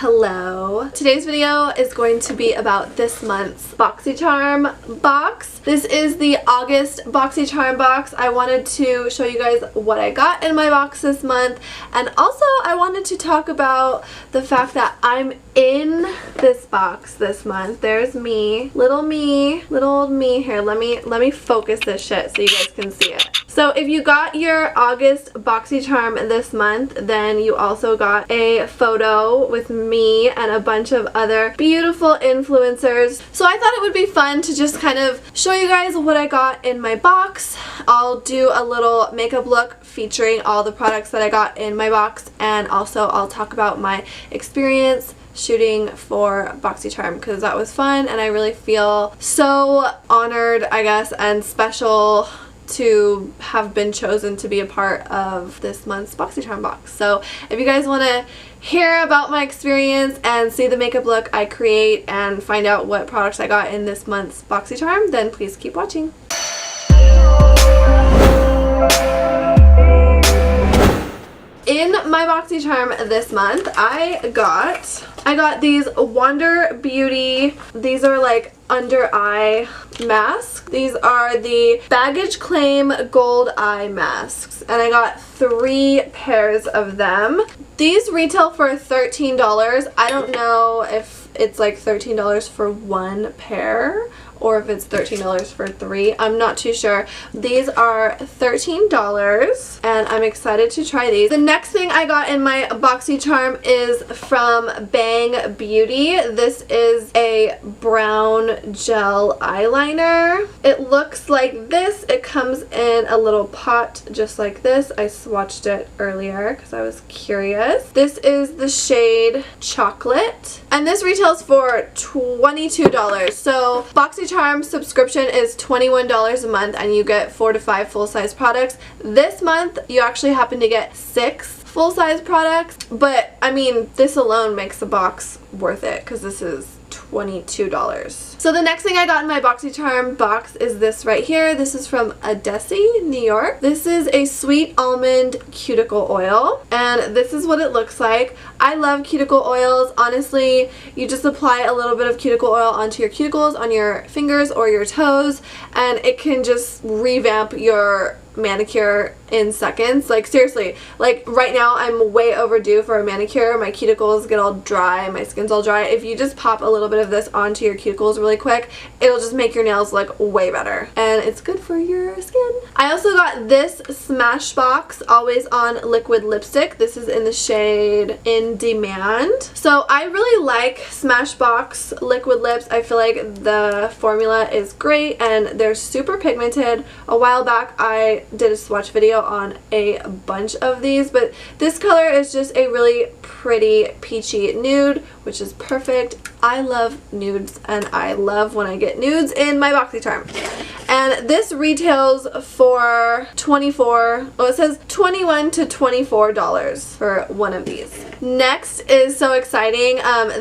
Hello. Today's video is going to be about this month's BoxyCharm box. This is the August BoxyCharm box. I wanted to show you guys what I got in my box this month, and also I wanted to talk about the fact that I'm in this box this month. There's me, little old me here. Let me focus this shit so you guys can see it. So if you got your August BoxyCharm this month, then you also got a photo with me and a bunch of other beautiful influencers. So I thought it would be fun to just kind of show you guys what I got in my box. I'll do a little makeup look featuring all the products that I got in my box, and also I'll talk about my experience shooting for BoxyCharm because that was fun, and I really feel so honored, I guess, and special to have been chosen to be a part of this month's BoxyCharm box. So if you guys want to hear about my experience and see the makeup look I create and find out what products I got in this month's BoxyCharm, then please keep watching. In my BoxyCharm this month, I got these Wonder Beauty, these are like under eye masks. These are the Baggage Claim Gold Eye Masks, and I got 3 pairs of them. These retail for $13. I don't know if it's like $13 for 1 pair or if it's $13 for 3. I'm not too sure. These are $13 and I'm excited to try these. The next thing I got in my BoxyCharm is from Bang Beauty. This is a brown gel eyeliner. It looks like this. It comes in a little pot just like this. I swatched it earlier because I was curious. This is the shade Chocolate, and this retails for $22. So BoxyCharm subscription is $21 a month and you get 4 to 5 full-size products. This month you actually happen to get 6 full-size products, but I mean this alone makes the box worth it because this is $22. So the next thing I got in my BoxyCharm box is this right here. This is from Adesi, New York. This is a sweet almond cuticle oil, and this is what it looks like. I love cuticle oils. Honestly, you just apply a little bit of cuticle oil onto your cuticles, on your fingers or your toes, and it can just revamp your manicure in seconds. Like seriously, like right now I'm way overdue for a manicure. My cuticles get all dry, my skin's all dry. If you just pop a little bit of this onto your cuticles really quick, it'll just make your nails look way better, and it's good for your skin. I also got this Smashbox Always On liquid lipstick. This is in the shade In Demand. So I really like Smashbox liquid lips. I feel like the formula is great and they're super pigmented. A while back I did a swatch video on a bunch of these, but this color is just a really pretty peachy nude, which is perfect. I love nudes and I love when I get nudes in my BoxyCharm. And this retails for it says $21 to $24 for one of these. Next is so exciting.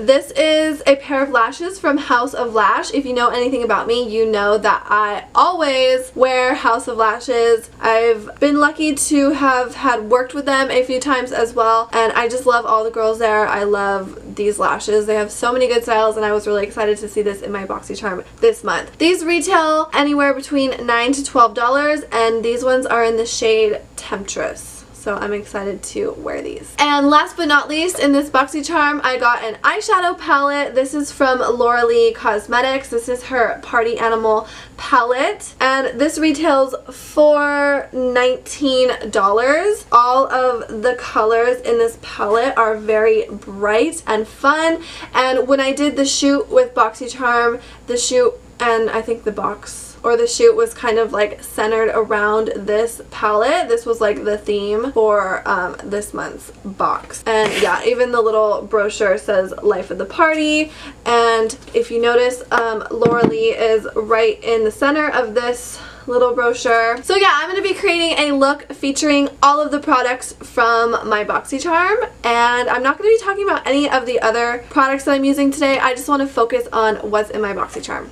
This is a pair of lashes from House of Lash. If you know anything about me, you know that I always wear House of Lashes. I've been lucky to have worked with them a few times as well, and I just love all the girls there. I love these lashes. They have so many good styles, and I was really excited to see this in my BoxyCharm this month. These retail anywhere between $9 to $12, and these ones are in the shade Temptress. So I'm excited to wear these. And last but not least, in this BoxyCharm, I got an eyeshadow palette. This is from Laura Lee Cosmetics. This is her Party Animal palette, and this retails for $19. All of the colors in this palette are very bright and fun, and when I did the shoot with BoxyCharm, the shoot and I think the box or the shoot was kind of like centered around this palette. This was like the theme for this month's box. And yeah, even the little brochure says Life of the Party, and if you notice, Laura Lee is right in the center of this little brochure. So yeah, I'm going to be creating a look featuring all of the products from my BoxyCharm, and I'm not going to be talking about any of the other products that I'm using today. I just want to focus on what's in my BoxyCharm.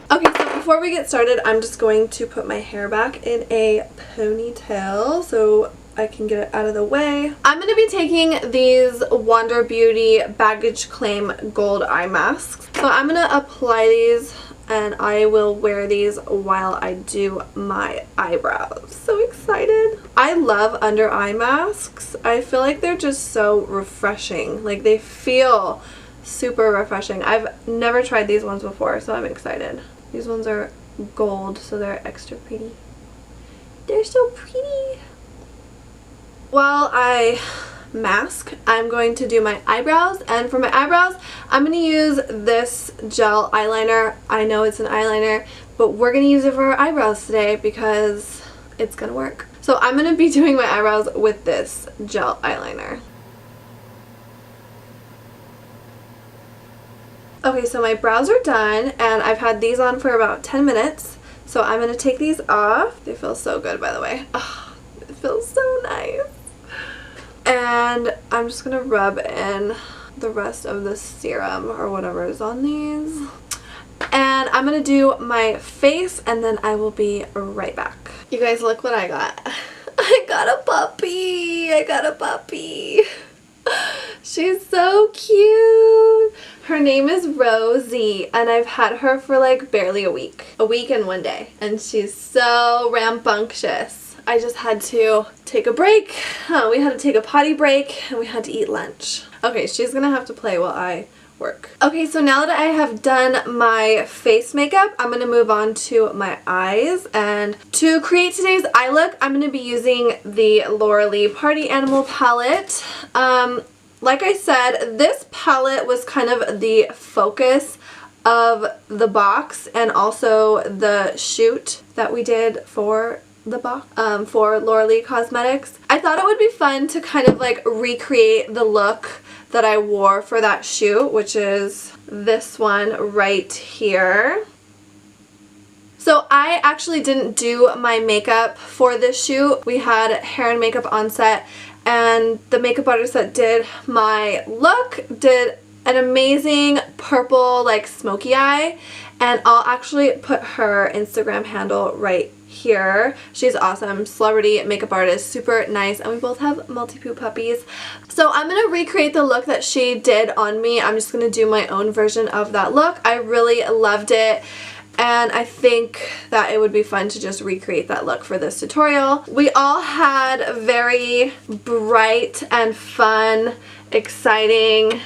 Okay, so before we get started, I'm just going to put my hair back in a ponytail. So I can get it out of the way. I'm going to be taking these Wander Beauty Baggage Claim Gold Eye Masks. So I'm going to apply these and I will wear these while I do my eyebrows. So excited. I love under eye masks. I feel like they're just so refreshing. Like they feel super refreshing. I've never tried these ones before, so I'm excited. These ones are gold, so they're extra pretty. They're so pretty. While I mask, I'm going to do my eyebrows, and for my eyebrows I'm going to use this gel eyeliner. I know it's an eyeliner, but we're going to use it for our eyebrows today because it's going to work. So I'm going to be doing my eyebrows with this gel eyeliner. Okay, so my brows are done and I've had these on for about 10 minutes. So I'm going to take these off. They feel so good, by the way. Oh, it feels so nice. And I'm just going to rub in the rest of the serum or whatever is on these. And I'm going to do my face and then I will be right back. You guys, look what I got. I got a puppy. I got a puppy. She's so cute. Her name is Rosie and I've had her for like barely a week and 1 day, and she's so rambunctious. I just had to take a break. We had to take a potty break and we had to eat lunch. Okay, she's gonna have to play while I work. Okay, so now that I have done my face makeup, I'm gonna move on to my eyes, and to create today's eye look I'm gonna be using the Laura Lee Party Animal palette. Like I said, this palette was kind of the focus of the box and also the shoot that we did for the box for Laura Lee Cosmetics. I thought it would be fun to kind of like recreate the look that I wore for that shoot, which is this one right here. So I actually didn't do my makeup for this shoot. We had hair and makeup on set, and the makeup artist that did my look did an amazing purple like smoky eye, and I'll actually put her Instagram handle right here. She's awesome, celebrity makeup artist, super nice, and we both have Maltipoo puppies. So I'm going to recreate the look that she did on me. I'm just going to do my own version of that look. I really loved it. And I think that it would be fun to just recreate that look for this tutorial. We all had very bright and fun, exciting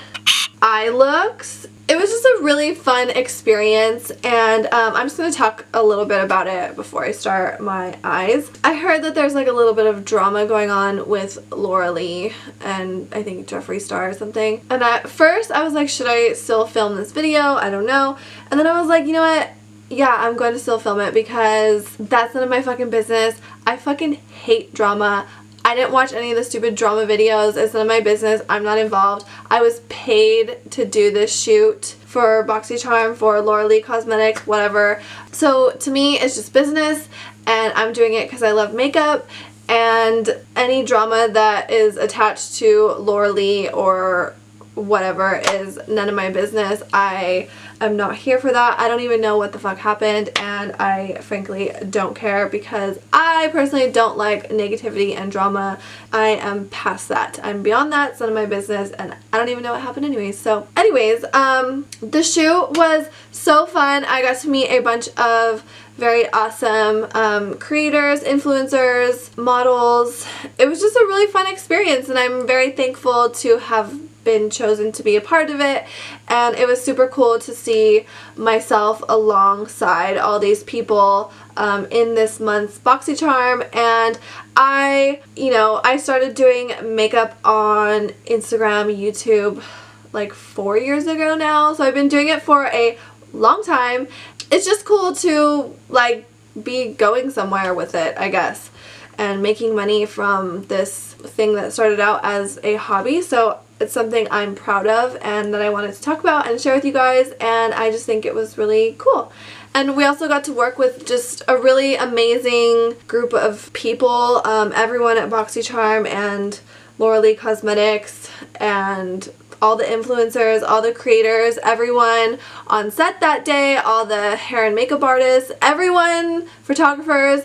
eye looks. It was just a really fun experience, and I'm just going to talk a little bit about it before I start my eyes. I heard that there's like a little bit of drama going on with Laura Lee and I think Jeffree Star or something. And at first I was like, should I still film this video? I don't know. And then I was like, you know what? Yeah, I'm going to still film it because that's none of my fucking business. I fucking hate drama. I didn't watch any of the stupid drama videos. It's none of my business. I'm not involved. I was paid to do this shoot for BoxyCharm, for Laura Lee Cosmetics, whatever. So to me, it's just business, and I'm doing it because I love makeup, and any drama that is attached to Laura Lee or whatever is none of my business. I am not here for that. I don't even know what the fuck happened, and I frankly don't care because I personally don't like negativity and drama. I am past that. I'm beyond that. It's none of my business, and I don't even know what happened anyways. So anyways, the shoot was so fun. I got to meet a bunch of very awesome creators, influencers, models. It was just a really fun experience, and I'm very thankful to have been chosen to be a part of it, and it was super cool to see myself alongside all these people in this month's BoxyCharm. And I started doing makeup on Instagram, YouTube like 4 years ago now, so I've been doing it for a long time. It's just cool to like be going somewhere with it, I guess, and making money from this thing that started out as a hobby. So it's something I'm proud of and that I wanted to talk about and share with you guys, and I just think it was really cool. And we also got to work with just a really amazing group of people, everyone at BoxyCharm and Laura Lee Cosmetics and all the influencers, all the creators, everyone on set that day, all the hair and makeup artists, everyone, photographers.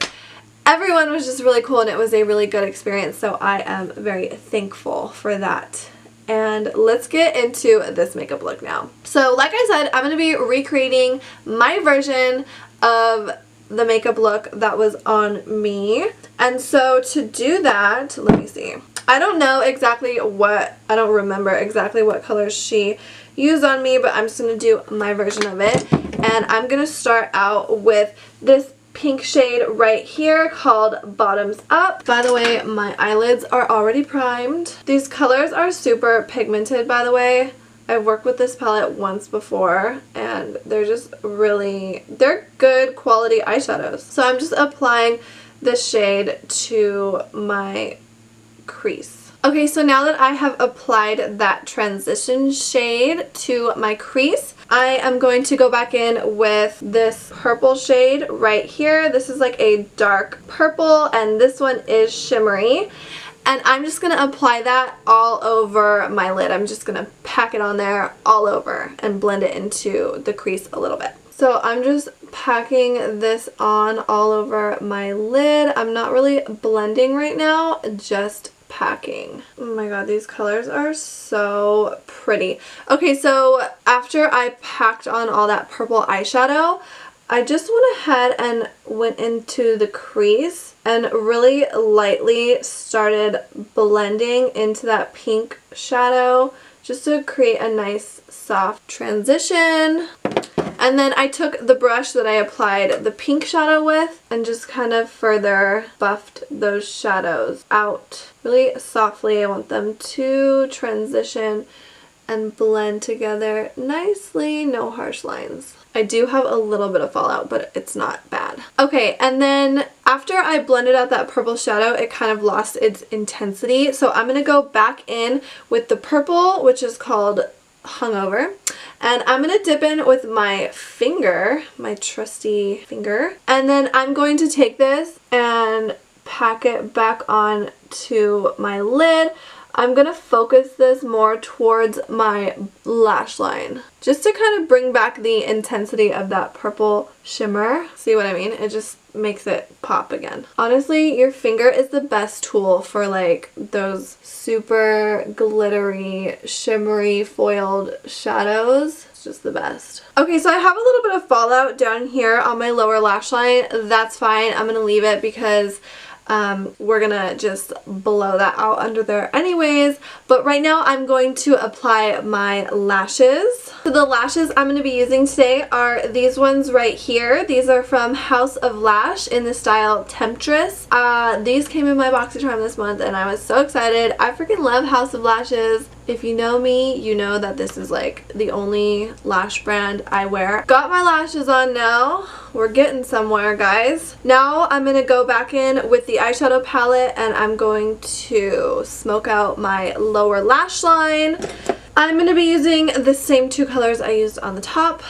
everyone was just really cool and it was a really good experience, so I am very thankful for that. And let's get into this makeup look now. So like I said, I'm going to be recreating my version of the makeup look that was on me. And so to do that, let me see. I don't remember exactly what colors she used on me, but I'm just going to do my version of it. And I'm going to start out with this pink shade right here called Bottoms Up. By the way, my eyelids are already primed. These colors are super pigmented, by the way. I've worked with this palette once before and they're just they're good quality eyeshadows. So I'm just applying this shade to my crease. Okay, so now that I have applied that transition shade to my crease, I am going to go back in with this purple shade right here. This is like a dark purple and this one is shimmery. And I'm just going to apply that all over my lid. I'm just going to pack it on there all over and blend it into the crease a little bit. So I'm just packing this on all over my lid. I'm not really blending right now, just packing. Oh my god, these colors are so pretty. Okay, so after I packed on all that purple eyeshadow, I just went ahead and went into the crease and really lightly started blending into that pink shadow just to create a nice soft transition. And then I took the brush that I applied the pink shadow with and just kind of further buffed those shadows out really softly. I want them to transition and blend together nicely, no harsh lines. I do have a little bit of fallout, but it's not bad. Okay, and then after I blended out that purple shadow, it kind of lost its intensity. So I'm going to go back in with the purple, which is called Hungover. And I'm going to dip in with my finger, my trusty finger. And then I'm going to take this and pack it back on to my lid. I'm going to focus this more towards my lash line just to kind of bring back the intensity of that purple shimmer. See what I mean? It just makes it pop again. Honestly, your finger is the best tool for like those super glittery, shimmery, foiled shadows. It's just the best. Okay, so I have a little bit of fallout down here on my lower lash line. That's fine. I'm going to leave it because we're gonna just blow that out under there anyways. But right now I'm going to apply my lashes. So the lashes I'm going to be using today are these ones right here. These are from House of Lash in the style Temptress. These came in my BoxyCharm this month and I was so excited. I freaking love House of Lashes. If you know me, you know that this is like the only lash brand I wear. Got my lashes on now. We're getting somewhere, guys. Now I'm going to go back in with the eyeshadow palette and I'm going to smoke out my lower lash line. I'm going to be using the same two colors I used on the top,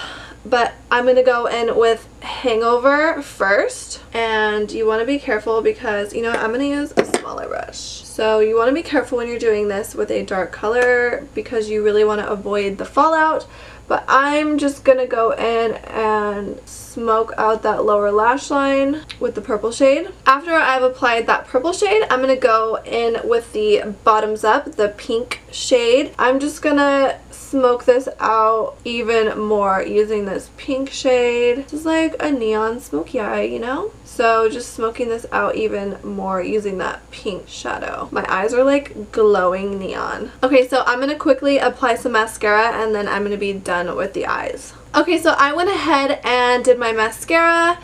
but I'm going to go in with Hangover first. And you want to be careful because, you know, I'm going to use a smaller brush. So you want to be careful when you're doing this with a dark color because you really want to avoid the fallout. But I'm just going to go in and smoke out that lower lash line with the purple shade. After I've applied that purple shade, I'm going to go in with the Bottoms Up, the pink shade. I'm just going to smoke this out even more using this pink shade. This is like a neon smoky eye, you know? So just smoking this out even more using that pink shadow. My eyes are like glowing neon. Okay, so I'm going to quickly apply some mascara and then I'm going to be done with the eyes. Okay, so I went ahead and did my mascara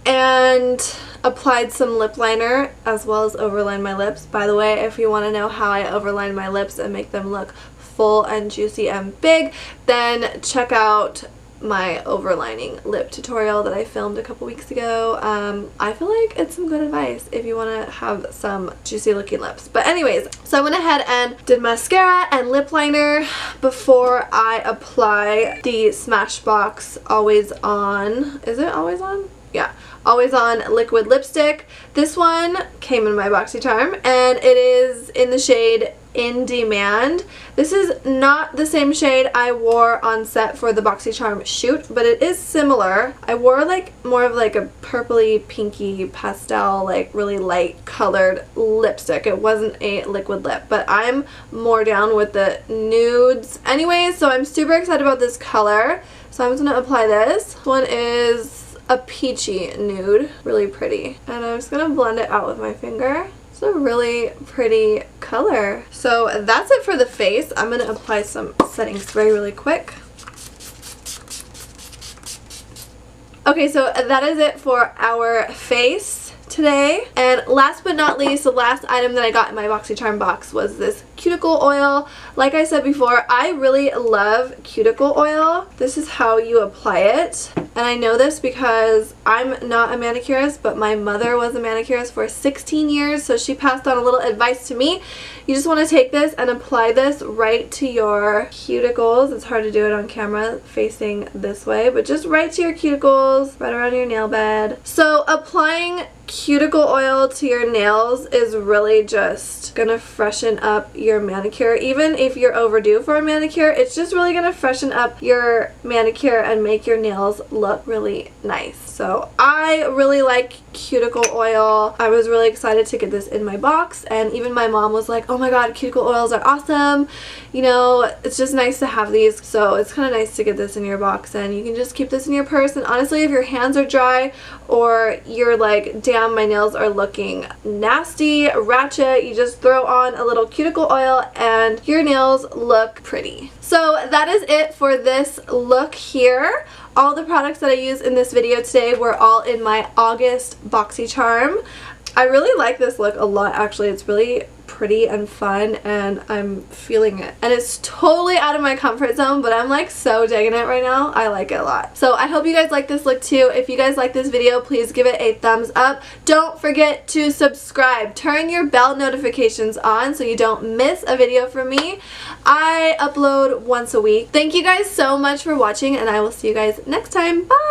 and applied some lip liner as well as overlined my lips. By the way, if you want to know how I overline my lips and make them look full and juicy and big, then check out my overlining lip tutorial that I filmed a couple weeks ago. I feel like it's some good advice if you want to have some juicy looking lips. But anyways, so I went ahead and did mascara and lip liner before I apply the Smashbox Always On. Is it Always On? Yeah. Always On liquid lipstick. This one came in my BoxyCharm and it is in the shade in demand. This is not the same shade I wore on set for the BoxyCharm shoot, but it is similar. I wore like more of like a purpley pinky pastel, like really light colored lipstick. It wasn't a liquid lip, but I'm more down with the nudes anyways, so I'm super excited about this color. So I'm just going to apply this. This one is a peachy nude, really pretty. And I'm just going to blend it out with my finger. It's a really pretty color. So that's it for the face. I'm going to apply some setting spray really quick. Okay, so that is it for our face today. And last but not least, the last item that I got in my BoxyCharm box was this cuticle oil. Like I said before, I really love cuticle oil. This is how you apply it. And I know this because I'm not a manicurist, but my mother was a manicurist for 16 years, so she passed on a little advice to me. You just want to take this and apply this right to your cuticles. It's hard to do it on camera facing this way, but just right to your cuticles, right around your nail bed. So applying cuticle oil to your nails is really just gonna freshen up your manicure. Even if you're overdue for a manicure, it's just really gonna freshen up your manicure and make your nails look really nice. So I really like cuticle oil. I was really excited to get this in my box, and even my mom was like, oh my god, cuticle oils are awesome. You know, it's just nice to have these. So it's kind of nice to get this in your box, and you can just keep this in your purse. And honestly, if your hands are dry or you're like, damn, my nails are looking nasty, ratchet, you just throw on a little cuticle oil and your nails look pretty. So that is it for this look here. All the products that I used in this video today were all in my August BoxyCharm. I really like this look a lot, actually. It's really pretty and fun, and I'm feeling it. And it's totally out of my comfort zone, but I'm like so digging it right now. I like it a lot. So I hope you guys like this look too. If you guys like this video, please give it a thumbs up. Don't forget to subscribe. Turn your bell notifications on so you don't miss a video from me. I upload once a week. Thank you guys so much for watching, and I will see you guys next time. Bye!